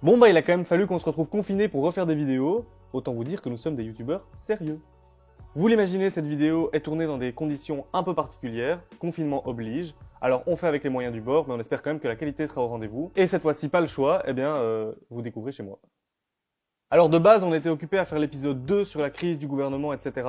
Bon bah il a quand même fallu qu'on se retrouve confinés pour refaire des vidéos, autant vous dire que nous sommes des youtubeurs sérieux. Vous l'imaginez, cette vidéo est tournée dans des conditions un peu particulières, confinement oblige, alors on fait avec les moyens du bord, mais on espère quand même que la qualité sera au rendez-vous. Et cette fois-ci pas le choix, eh bien vous découvrez chez moi. Alors de base on était occupé à faire l'épisode 2 sur la crise du gouvernement, etc.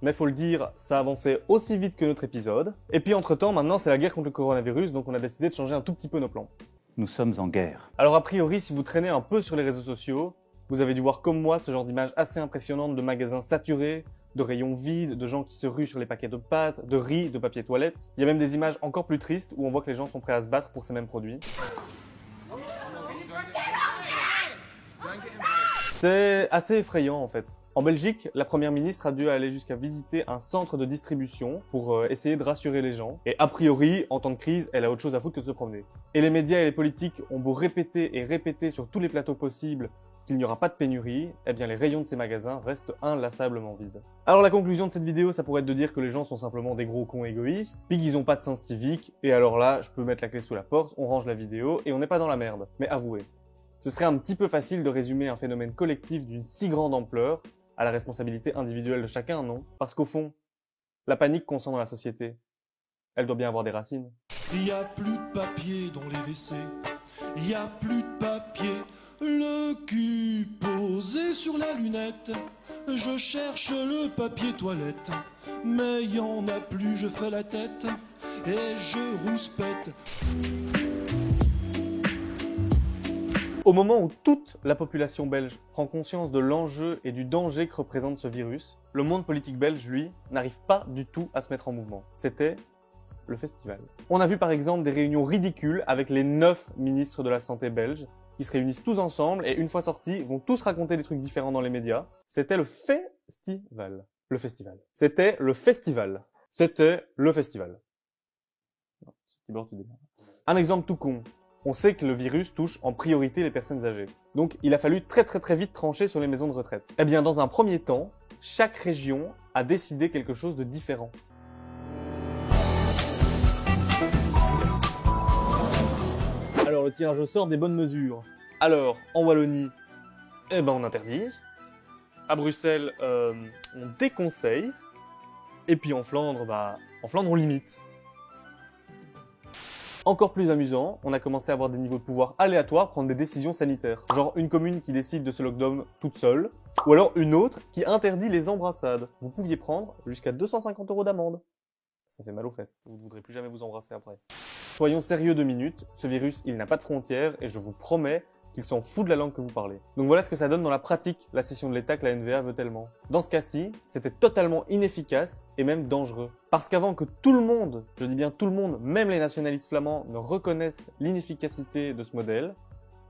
Mais faut le dire, ça avançait aussi vite que notre épisode. Et puis entre-temps, maintenant c'est la guerre contre le coronavirus, donc on a décidé de changer un tout petit peu nos plans. Nous sommes en guerre. Alors a priori, si vous traînez un peu sur les réseaux sociaux, vous avez dû voir comme moi ce genre d'images assez impressionnantes de magasins saturés, de rayons vides, de gens qui se ruent sur les paquets de pâtes, de riz, de papier toilette. Il y a même des images encore plus tristes où on voit que les gens sont prêts à se battre pour ces mêmes produits. C'est assez effrayant en fait. En Belgique, la première ministre a dû aller jusqu'à visiter un centre de distribution pour essayer de rassurer les gens. Et a priori, en temps de crise, elle a autre chose à foutre que de se promener. Et les médias et les politiques ont beau répéter et répéter sur tous les plateaux possibles qu'il n'y aura pas de pénurie, eh bien les rayons de ces magasins restent inlassablement vides. Alors la conclusion de cette vidéo, ça pourrait être de dire que les gens sont simplement des gros cons égoïstes, puis qu'ils ont pas de sens civique, et alors là, je peux mettre la clé sous la porte, on range la vidéo et on n'est pas dans la merde. Mais avouez, ce serait un petit peu facile de résumer un phénomène collectif d'une si grande ampleur à la responsabilité individuelle de chacun, non? Parce qu'au fond, la panique qu'on sent dans la société, elle doit bien avoir des racines. Il y a plus de papier dans les WC, il y a plus de papier, le cul posé sur la lunette. Je cherche le papier toilette, mais il y en a plus, je fais la tête et je rouspète. Au moment où toute la population belge prend conscience de l'enjeu et du danger que représente ce virus, le monde politique belge, lui, n'arrive pas du tout à se mettre en mouvement. C'était le festival. On a vu par exemple des réunions ridicules avec les 9 ministres de la santé belges qui se réunissent tous ensemble et une fois sortis, vont tous raconter des trucs différents dans les médias. C'était le festival. Le festival. C'était le festival. C'était le festival. Un exemple tout con. On sait que le virus touche en priorité les personnes âgées. Donc il a fallu très vite trancher sur les maisons de retraite. Eh bien dans un premier temps, chaque région a décidé quelque chose de différent. Alors le tirage au sort des bonnes mesures. Alors en Wallonie, eh ben on interdit. À Bruxelles, on déconseille. Et puis en Flandre, on limite. Encore plus amusant, on a commencé à avoir des niveaux de pouvoir aléatoires prendre des décisions sanitaires. Genre une commune qui décide de se lockdown toute seule, ou alors une autre qui interdit les embrassades. Vous pouviez prendre jusqu'à 250 € d'amende. Ça fait mal aux fesses, vous ne voudrez plus jamais vous embrasser après. Soyons sérieux 2 minutes, ce virus il n'a pas de frontières et je vous promets qu'il s'en fout de la langue que vous parlez. Donc voilà ce que ça donne dans la pratique, la session de l'État que la NVA veut tellement. Dans ce cas-ci, c'était totalement inefficace et même dangereux. Parce qu'avant que tout le monde, je dis bien tout le monde, même les nationalistes flamands, ne reconnaissent l'inefficacité de ce modèle,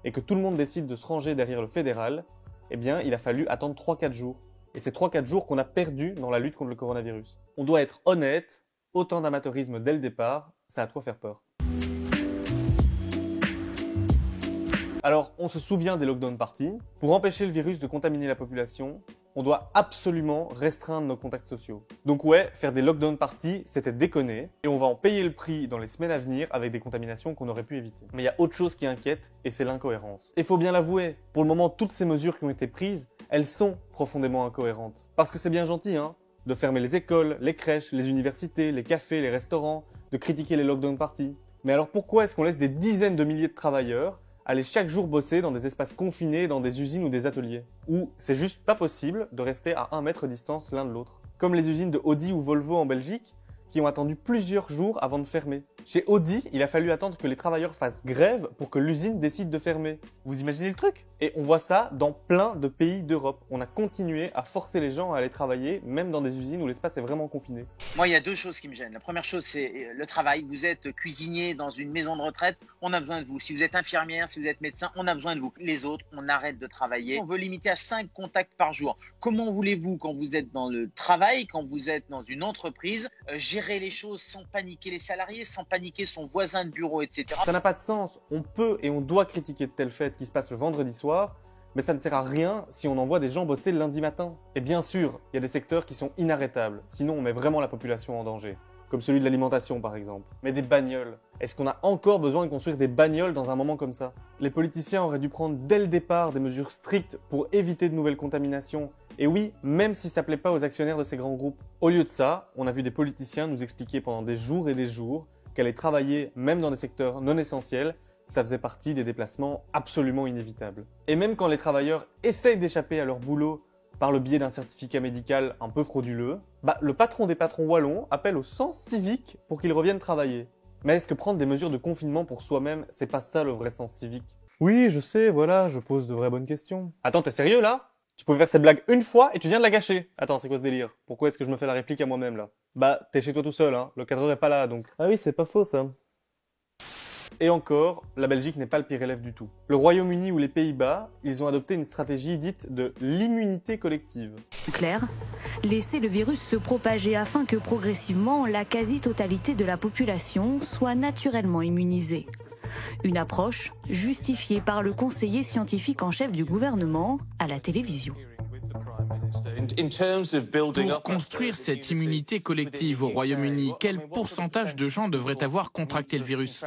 et que tout le monde décide de se ranger derrière le fédéral, eh bien il a fallu attendre 3-4 jours. Et c'est 3-4 jours qu'on a perdu dans la lutte contre le coronavirus. On doit être honnête, autant d'amateurisme dès le départ, ça a de quoi faire peur. Alors, on se souvient des lockdown parties. Pour empêcher le virus de contaminer la population, on doit absolument restreindre nos contacts sociaux. Donc ouais, faire des lockdown parties, c'était déconner, et on va en payer le prix dans les semaines à venir avec des contaminations qu'on aurait pu éviter. Mais il y a autre chose qui inquiète, et c'est l'incohérence. Et faut bien l'avouer, pour le moment, toutes ces mesures qui ont été prises, elles sont profondément incohérentes. Parce que c'est bien gentil, de fermer les écoles, les crèches, les universités, les cafés, les restaurants, de critiquer les lockdown parties. Mais alors pourquoi est-ce qu'on laisse des dizaines de milliers de travailleurs aller chaque jour bosser dans des espaces confinés, dans des usines ou des ateliers, où c'est juste pas possible de rester à 1 mètre de distance l'un de l'autre. Comme les usines de Audi ou Volvo en Belgique, qui ont attendu plusieurs jours avant de fermer. Chez Audi, il a fallu attendre que les travailleurs fassent grève pour que l'usine décide de fermer. Vous imaginez le truc? Et on voit ça dans plein de pays d'Europe. On a continué à forcer les gens à aller travailler, même dans des usines où l'espace est vraiment confiné. Moi, il y a 2 choses qui me gênent. La première chose, c'est le travail. Vous êtes cuisinier dans une maison de retraite, on a besoin de vous. Si vous êtes infirmière, si vous êtes médecin, on a besoin de vous. Les autres, on arrête de travailler. On veut limiter à 5 contacts par jour. Comment voulez-vous, quand vous êtes dans le travail, quand vous êtes dans une entreprise, gérer les choses sans paniquer les salariés, sans paniquer son voisin de bureau, etc. Ça n'a pas de sens. On peut et on doit critiquer de telles fêtes qui se passent le vendredi soir, mais ça ne sert à rien si on envoie des gens bosser le lundi matin. Et bien sûr, il y a des secteurs qui sont inarrêtables, sinon on met vraiment la population en danger. comme celui de l'alimentation par exemple. Mais des bagnoles. Est-ce qu'on a encore besoin de construire des bagnoles dans un moment comme ça? Les politiciens auraient dû prendre dès le départ des mesures strictes pour éviter de nouvelles contaminations. Et oui, même si ça plaît pas aux actionnaires de ces grands groupes. Au lieu de ça, on a vu des politiciens nous expliquer pendant des jours et des jours qu'aller travailler, même dans des secteurs non essentiels, ça faisait partie des déplacements absolument inévitables. Et même quand les travailleurs essayent d'échapper à leur boulot par le biais d'un certificat médical un peu frauduleux, le patron des patrons wallons appelle au sens civique pour qu'ils reviennent travailler. Mais est-ce que prendre des mesures de confinement pour soi-même, c'est pas ça le vrai sens civique? Oui, je sais, voilà, je pose de vraies bonnes questions. Attends, t'es sérieux là? Tu pouvais faire cette blague une fois et tu viens de la gâcher. Attends, c'est quoi ce délire? Pourquoi est-ce que je me fais la réplique à moi-même là? T'es chez toi tout seul, hein. Le cadreur est pas là donc. Ah oui, c'est pas faux ça. Et encore, la Belgique n'est pas le pire élève du tout. Le Royaume-Uni ou les Pays-Bas, ils ont adopté une stratégie dite de l'immunité collective. Clair, laisser le virus se propager afin que progressivement la quasi-totalité de la population soit naturellement immunisée. Une approche justifiée par le conseiller scientifique en chef du gouvernement à la télévision. Pour construire cette immunité collective au Royaume-Uni, quel pourcentage de gens devraient avoir contracté le virus?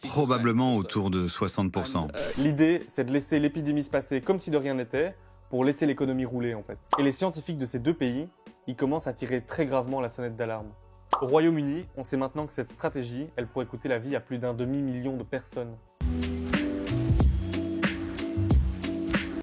Probablement autour de 60%. L'idée, c'est de laisser l'épidémie se passer comme si de rien n'était, pour laisser l'économie rouler en fait. Et les scientifiques de ces deux pays, ils commencent à tirer très gravement la sonnette d'alarme. Au Royaume-Uni, on sait maintenant que cette stratégie, elle pourrait coûter la vie à plus d'un demi-million de personnes.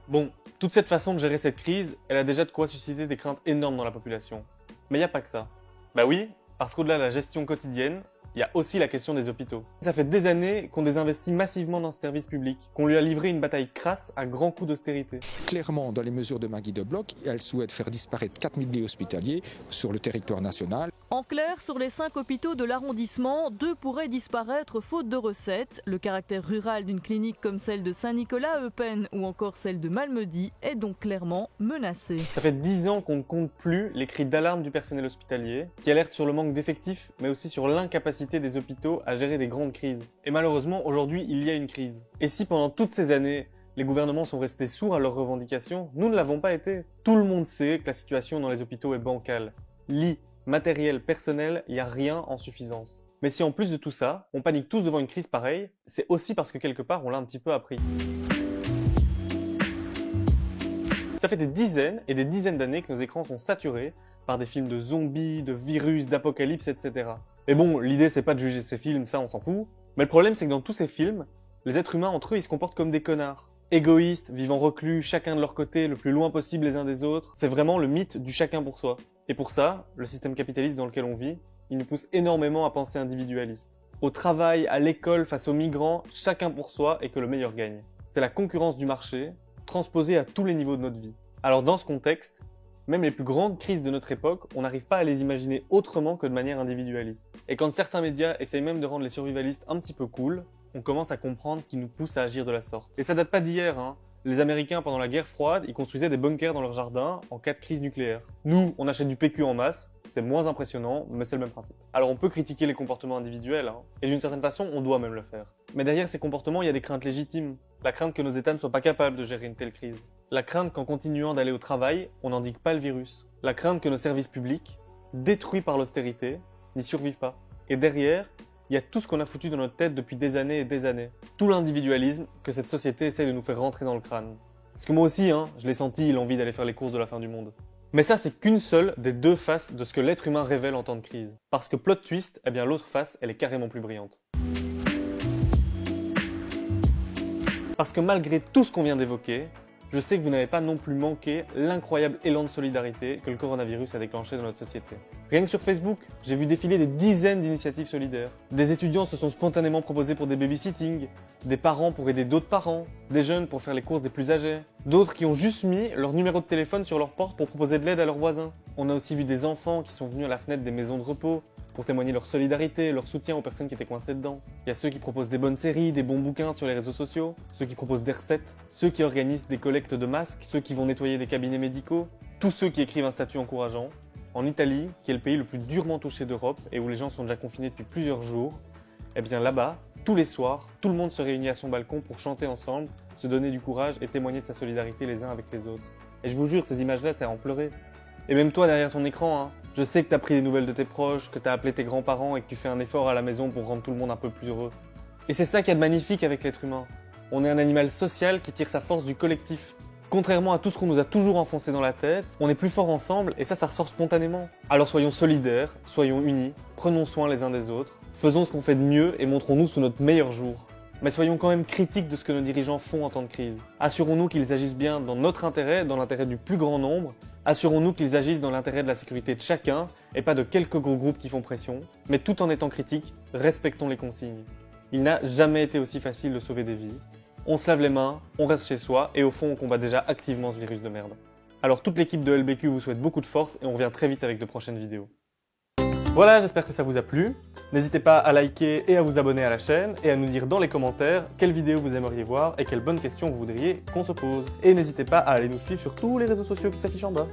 Bon, toute cette façon de gérer cette crise, elle a déjà de quoi susciter des craintes énormes dans la population. Mais il n'y a pas que ça. Bah oui, parce qu'au-delà de la gestion quotidienne, il y a aussi la question des hôpitaux. Ça fait des années qu'on désinvestit massivement dans ce service public, qu'on lui a livré une bataille crasse à grands coups d'austérité. Clairement, dans les mesures de Maggie de Bloch, elle souhaite faire disparaître 4000 lits hospitaliers sur le territoire national. En clair, sur les 5 hôpitaux de l'arrondissement, 2 pourraient disparaître faute de recettes. Le caractère rural d'une clinique comme celle de Saint-Nicolas-Eupen ou encore celle de Malmedy est donc clairement menacé. Ça fait 10 ans qu'on ne compte plus les cris d'alarme du personnel hospitalier, qui alerte sur le manque d'effectifs, mais aussi sur l'incapacité des hôpitaux à gérer des grandes crises. Et malheureusement, aujourd'hui, il y a une crise. Et si pendant toutes ces années, les gouvernements sont restés sourds à leurs revendications, nous ne l'avons pas été. Tout le monde sait que la situation dans les hôpitaux est bancale. Lits, matériel, personnel, il n'y a rien en suffisance. Mais si en plus de tout ça, on panique tous devant une crise pareille, c'est aussi parce que quelque part, on l'a un petit peu appris. Ça fait des dizaines et des dizaines d'années que nos écrans sont saturés par des films de zombies, de virus, d'apocalypse, etc. Et bon, l'idée c'est pas de juger ces films, ça on s'en fout. Mais le problème c'est que dans tous ces films, les êtres humains entre eux ils se comportent comme des connards. Égoïstes, vivant reclus, chacun de leur côté, le plus loin possible les uns des autres. C'est vraiment le mythe du chacun pour soi. Et pour ça, le système capitaliste dans lequel on vit, il nous pousse énormément à penser individualiste. Au travail, à l'école, face aux migrants, chacun pour soi et que le meilleur gagne. C'est la concurrence du marché, transposée à tous les niveaux de notre vie. Alors dans ce contexte, même les plus grandes crises de notre époque, on n'arrive pas à les imaginer autrement que de manière individualiste. Et quand certains médias essayent même de rendre les survivalistes un petit peu cool, on commence à comprendre ce qui nous pousse à agir de la sorte. Et ça date pas d'hier, hein. Les Américains, pendant la guerre froide, ils construisaient des bunkers dans leur jardin en cas de crise nucléaire. Nous, on achète du PQ en masse, c'est moins impressionnant, mais c'est le même principe. Alors on peut critiquer les comportements individuels, hein, et d'une certaine façon, on doit même le faire. Mais derrière ces comportements, il y a des craintes légitimes. La crainte que nos États ne soient pas capables de gérer une telle crise. La crainte qu'en continuant d'aller au travail, on n'endigue pas le virus. La crainte que nos services publics, détruits par l'austérité, n'y survivent pas. Et derrière, il y a tout ce qu'on a foutu dans notre tête depuis des années et des années. Tout l'individualisme que cette société essaie de nous faire rentrer dans le crâne. Parce que moi aussi, hein, je l'ai senti, l'envie d'aller faire les courses de la fin du monde. Mais ça, c'est qu'une seule des deux faces de ce que l'être humain révèle en temps de crise. Parce que plot twist, eh bien l'autre face, elle est carrément plus brillante. Parce que malgré tout ce qu'on vient d'évoquer, je sais que vous n'avez pas non plus manqué l'incroyable élan de solidarité que le coronavirus a déclenché dans notre société. Rien que sur Facebook, j'ai vu défiler des dizaines d'initiatives solidaires. Des étudiants se sont spontanément proposés pour des babysitting, des parents pour aider d'autres parents, des jeunes pour faire les courses des plus âgés, d'autres qui ont juste mis leur numéro de téléphone sur leur porte pour proposer de l'aide à leurs voisins. On a aussi vu des enfants qui sont venus à la fenêtre des maisons de repos pour témoigner leur solidarité, leur soutien aux personnes qui étaient coincées dedans. Il y a ceux qui proposent des bonnes séries, des bons bouquins sur les réseaux sociaux, ceux qui proposent des recettes, ceux qui organisent des collectes de masques, ceux qui vont nettoyer des cabinets médicaux, tous ceux qui écrivent un statut encourageant. En Italie, qui est le pays le plus durement touché d'Europe et où les gens sont déjà confinés depuis plusieurs jours, eh bien là-bas, tous les soirs, tout le monde se réunit à son balcon pour chanter ensemble, se donner du courage et témoigner de sa solidarité les uns avec les autres. Et je vous jure, ces images-là, c'est à en pleurer. Et même toi derrière ton écran, hein. Je sais que t'as pris des nouvelles de tes proches, que t'as appelé tes grands-parents et que tu fais un effort à la maison pour rendre tout le monde un peu plus heureux. Et c'est ça qu'il y a de magnifique avec l'être humain. On est un animal social qui tire sa force du collectif. Contrairement à tout ce qu'on nous a toujours enfoncé dans la tête, on est plus fort ensemble et ça ressort spontanément. Alors soyons solidaires, soyons unis, prenons soin les uns des autres, faisons ce qu'on fait de mieux et montrons-nous sous notre meilleur jour. Mais soyons quand même critiques de ce que nos dirigeants font en temps de crise. Assurons-nous qu'ils agissent bien dans notre intérêt, dans l'intérêt du plus grand nombre. Assurons-nous qu'ils agissent dans l'intérêt de la sécurité de chacun et pas de quelques gros groupes qui font pression. Mais tout en étant critiques, respectons les consignes. Il n'a jamais été aussi facile de sauver des vies. On se lave les mains, on reste chez soi et au fond on combat déjà activement ce virus de merde. Alors toute l'équipe de LBQ vous souhaite beaucoup de force et on revient très vite avec de prochaines vidéos. Voilà, j'espère que ça vous a plu. N'hésitez pas à liker et à vous abonner à la chaîne et à nous dire dans les commentaires quelle vidéo vous aimeriez voir et quelles bonnes questions vous voudriez qu'on se pose. Et n'hésitez pas à aller nous suivre sur tous les réseaux sociaux qui s'affichent en bas.